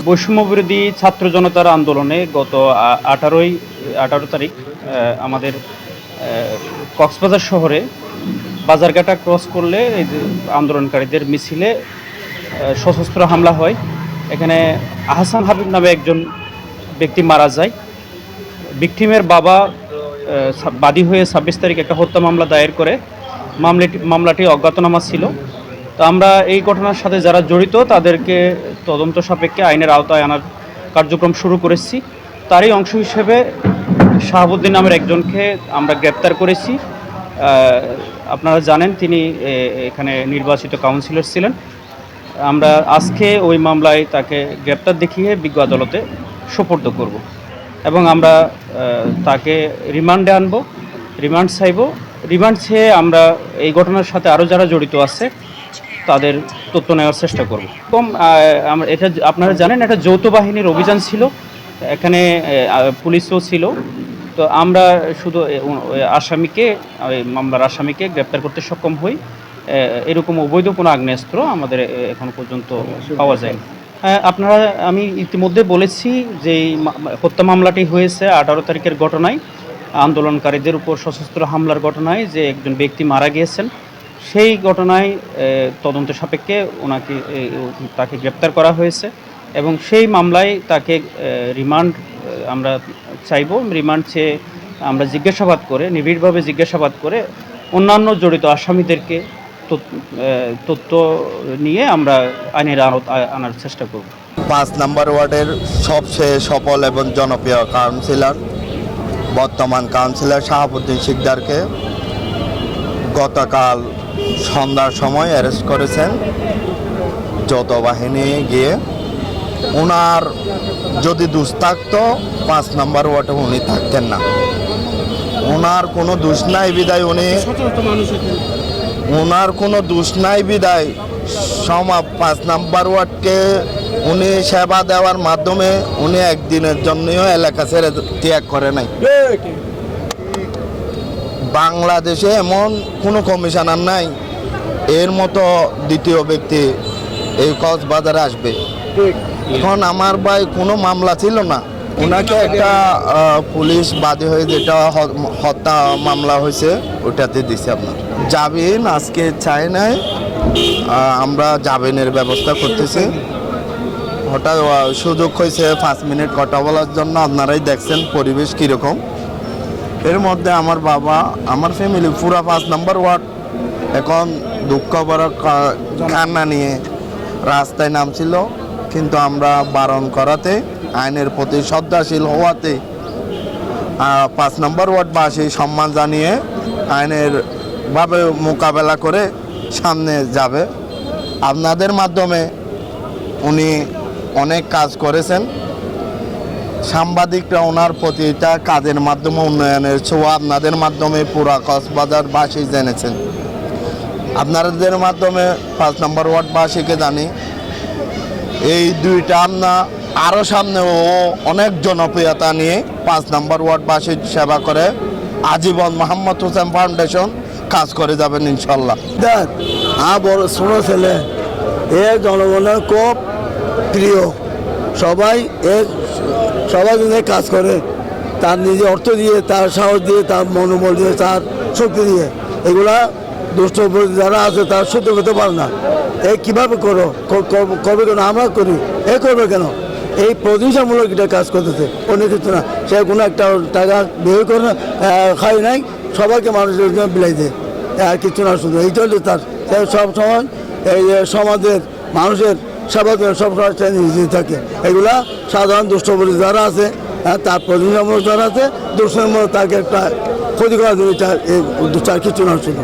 বৈষম্যবিরোধী ছাত্র জনতার আন্দোলনে গত 18 তারিখ আমাদের কক্সবাজার শহরে বাজারঘাটা ক্রস করলে এই যে আন্দোলনকারীদের মিছিলে সশস্ত্র হামলা হয়। এখানে আহসান হাবিব নামে একজন ব্যক্তি মারা যায়। ভিকটিমের বাবা বাদী হয়ে 26 তারিখ একটা হত্যা মামলা দায়ের করে মামলাটি অজ্ঞাতনামা ছিল। তো আমরা এই ঘটনার সাথে যারা জড়িত তাদেরকে তদন্ত সাপেক্ষে আইনের আওতায় আনার কার্যক্রম শুরু করেছি। তারই অংশ হিসেবে শাহাবুদ্দিন নামের একজনকে আমরা গ্রেপ্তার করেছি। আপনারা জানেন তিনি এখানে নির্বাচিত কাউন্সিলর ছিলেন। আমরা আজকে ওই মামলায় তাকে গ্রেপ্তার দেখিয়ে বিজ্ঞ আদালতে সোপর্দ করব এবং আমরা তাকে রিমান্ডে আনব, রিমান্ড চাইব। রিমান্ড চেয়ে আমরা এই ঘটনার সাথে আরও যারা জড়িত আছে তাদের তথ্য নেওয়ার চেষ্টা করব। আমরা এটা আপনারা জানেন এটা যৌথ বাহিনীর অভিযান ছিল, এখানে পুলিশও ছিল। তো আমরা শুধু আসামিকে মামলার আসামিকে গ্রেপ্তার করতে সক্ষম হই। এরকম অবৈধ কোনো আগ্নেয়াস্ত্র আমাদের এখন পর্যন্ত পাওয়া যায়নি। আপনারা আমি ইতিমধ্যে বলেছি যে হত্যা মামলাটি হয়েছে 18 তারিখের ঘটনায়, আন্দোলনকারীদের উপর সশস্ত্র হামলার ঘটনায় যে একজন ব্যক্তি মারা গিয়েছেন। সেই ঘটনায় তদন্ত সাপেক্ষে তাকে গ্রেপ্তার করা হয়েছে এবং সেই মামলায় তাকে রিমান্ড আমরা চাইব। রিমান্ড চেয়ে আমরা জিজ্ঞাসাবাদ করে নিবিড়ভাবে জিজ্ঞাসাবাদ করে অন্যান্য জড়িত আসামিদেরকে তথ্য নিয়ে আমরা আইনের আওতায় আনার চেষ্টা করব। 5 নম্বর ওয়ার্ডের সবচেয়ে সফল এবং জনপ্রিয় কাউন্সিলর বর্তমান কাউন্সিলর শাহাবুদ্দিন শিকদারকে গতকাল সন্ধ্যার সময় অ্যারেস্ট করেছেন যৌথ বাহিনী গিয়ে। ওনার যদি দোষ থাকতো 5 নম্বর ওয়ার্ডে উনি থাকতেন না। ওনার কোনো দোষ নাই বিদায় ওনার কোনো দোষ নাই বিদায় 5 নম্বর ওয়ার্ডকে উনি সেবা দেওয়ার মাধ্যমে উনি একদিনের জন্যও এলাকা ছেড়ে ত্যাগ করে নাই। বাংলাদেশে এমন কোনো কমিশনার নাই এর মতো দ্বিতীয় ব্যক্তি এই কক্সবাজারে আসবে। এখন আমার ভাই কোনো মামলা ছিল না, ওনাকে একটা পুলিশ বাদী হয়ে যেটা হত্যা মামলা হয়েছে ওটাতে দিছে। আপনার জামিন আজকে চাই নাই, আমরা জামিনের ব্যবস্থা করতেছি। হঠাৎ সুযোগ হয়েছে 5 মিনিট কথা বলার জন্য। আপনারাই দেখছেন পরিবেশ কীরকম। এর মধ্যে আমার বাবা, আমার ফ্যামিলি পুরা 5 নম্বর ওয়ার্ড এখন দুঃখ বড় কান্না নিয়ে রাস্তায় নামছিল, কিন্তু আমরা বারণ করাতে, আইনের প্রতি শ্রদ্ধাশীল হওয়াতে 5 নম্বর ওয়ার্ডবাসী সম্মান জানিয়ে আইনের ভাবে মোকাবেলা করে সামনে যাবে। আপনাদের মাধ্যমে উনি অনেক কাজ করেছেন, সাংবাদিকরা ওনার প্রতিটা কাজের মাধ্যমে উন্নয়নের ছোঁয়া আপনাদের মাধ্যমে পুরা কক্সবাজারবাসী জেনেছেন। আপনাদের মাধ্যমে 5 নম্বর ওয়ার্ডবাসীকে জানি এই দুইটা আপনার আরও সামনে ও অনেক জনপ্রিয়তা নিয়ে 5 নম্বর ওয়ার্ডবাসীর সেবা করে আজীবন মোহাম্মদ হোসেন ফাউন্ডেশন কাজ করে যাবেন ইনশাল্লাহ। দেখ বড় ছোটো ছেলে এ জনগণের খুব প্রিয়, সবাই জন্য কাজ করে, তার নিজে অর্থ দিয়ে, তার সাহস দিয়ে, তার মনোবল দিয়ে, তার শক্তি দিয়ে। এগুলা দুষ্ট যারা আছে তারা সহ্য করতে পারে না। এ কীভাবে করবে কেন? আমরা করি, এ করবে কেন? এই প্রতিষ্ঠামূলক এটা কাজ করতেছে, অন্য কিছু না। সে কোনো একটা টাকা বের করে খাই নাই, সবাইকে মানুষের জন্য বিলাই দেয়, আর কিছু না। শুধু এইটা হচ্ছে তার সব সময় এই সমাজের মানুষের সেবা সবসময় নিজে থাকে। এগুলা সাধারণ দুষ্টপরি যারা আছে, তার প্রতিষ্ঠামূলক যারা আছে, দুষ্টমূলক তাকে একটা ক্ষতি করার জন্য কিছু না শুধু।